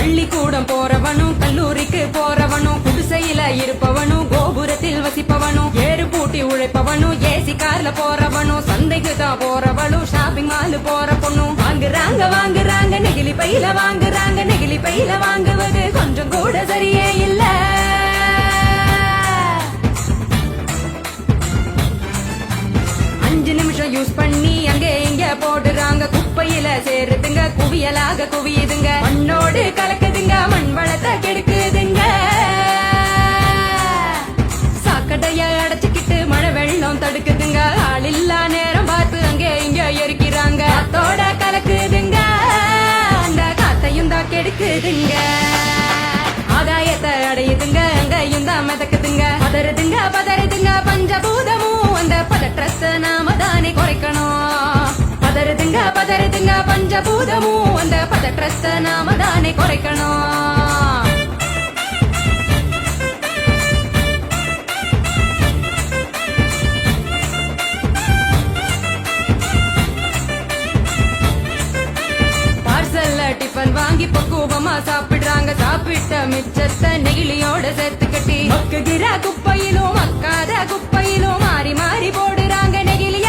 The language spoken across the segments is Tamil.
பள்ளிக்கூடம் போறவனும் கல்லூரிக்கு போறவனும் குடிசையில இருப்பவனும் கோபுரத்தில் வசிப்பவனும் ஏறு பூட்டி உழைப்பவனும் ஏசி கார்ல போறவனும் சந்தைக்கு தான் போறவனும் ஷாப்பிங் மால் போற பொண்ணும் வாங்குறாங்க நெகிழி பையில வாங்குறாங்க நெகிழி பையில வாங்குவது கொஞ்சம் கூட சரியே இல்ல. அஞ்சு நிமிஷம் யூஸ் பண்ணி அங்கே இங்க போடுறாங்க குப்பையில சேருதுங்க குவியலாக குவியுதுங்க மண்ணோடு கலக்குதுங்க மண் வளத்தை கெடுக்குதுங்க. சாக்கடைய அடைச்சுக்கிட்டு மழை வெள்ளம் தடுக்குதுங்க ஆள் இல்லா நேரம் பார்த்து அங்கே இங்க எரிக்கிறாங்க காத்தோட கலக்குதுங்க அந்த காத்தையும் தான் கெடுக்குதுங்க. ஆதாயத்தை அடையுதுங்க அங்கையும் தான் மிதக்குதுங்க பதறுதுங்க பஞ்சபூதமும் அந்த பதற்றத்தை நாம தானே குறைக்கணும். பதறுதுங்க பஞ்சபூதமும் அந்த பதற்றத்தை நாம தானே குறைக்கணும். டிஃபன் வாங்கி பக்குவமா சாப்பிடுறாங்க சாப்பிட்ட மிச்சத்தை நெகிழியோட சேர்த்து கட்டி மக்குகிற குப்பையிலும் மக்காத குப்பையிலும் மாறி மாறி போடுறாங்க நெகிழிய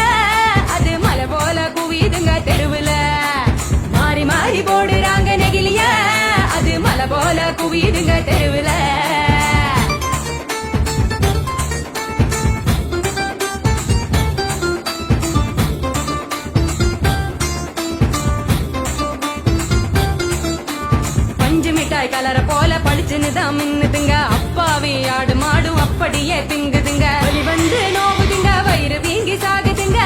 அது மலை போல குவியுதுங்க தெருவுல மாறி மாறி போடுறாங்க நெகிழிய அது மலை போல குவியுதுங்க தெருவுல. கலர போல பளிச்சுன்னு தான் மின்னுதுங்க அப்பாவி ஆடு மாடும் அப்படியே திங்குதுங்க வலி வந்து நோவுதுங்க வயிறு வீங்கி சாகுதுங்க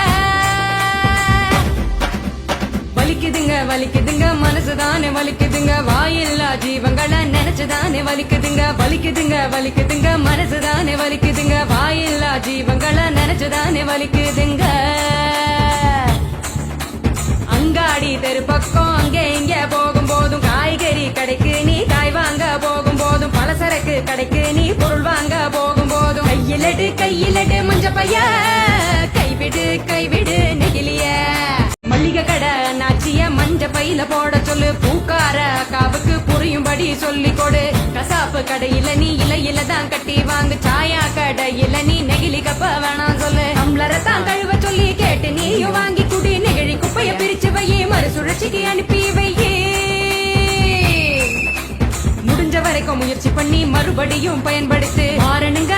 வலிக்குதுங்க மனசுதானே வலிக்குதுங்க வாயில்லா ஜீவங்களை நினைச்சுதானே வலிக்குதுங்க மனசுதானே வலிக்குதுங்க வாயில்லா ஜீவங்களை நினைச்சுதானே வலிக்குதுங்க. அங்காடி தெரு பக்கம் அங்கே இங்க போகும் போதும் காய்கறி கடைக்கு நீ காய் வாங்க போகும் போதும் பலசரக்கு கடைக்கு நீ பொருள் வாங்க போகும் போதும் கையிலட்டு மஞ்ச பைய கைவிடு நெகிழிய மல்லிகை கடை நாச்சிய மஞ்ச பையில போட சொல்லு பூக்கார காவுக்கு புரியும்படி சொல்லி கொடு கசாப்பு கடையில நீ இலையில தான் கட்டி வாங்கு சாயா கடையில நீ நெகிழி கப்ப வேணாம் சொல்லு டம்ளரை தான் கழுவ சொல்லி கேட்டு நீயும் வாங்கி குடி நெகிழி குப்பைய பிரிச்சு வையே மறுசுழற்சிக்கு அனுப்பி வையே முடிஞ்ச வரைக்கும் முயற்சி பண்ணி மறுபடியும் பயன்படுத்து மாறனுங்க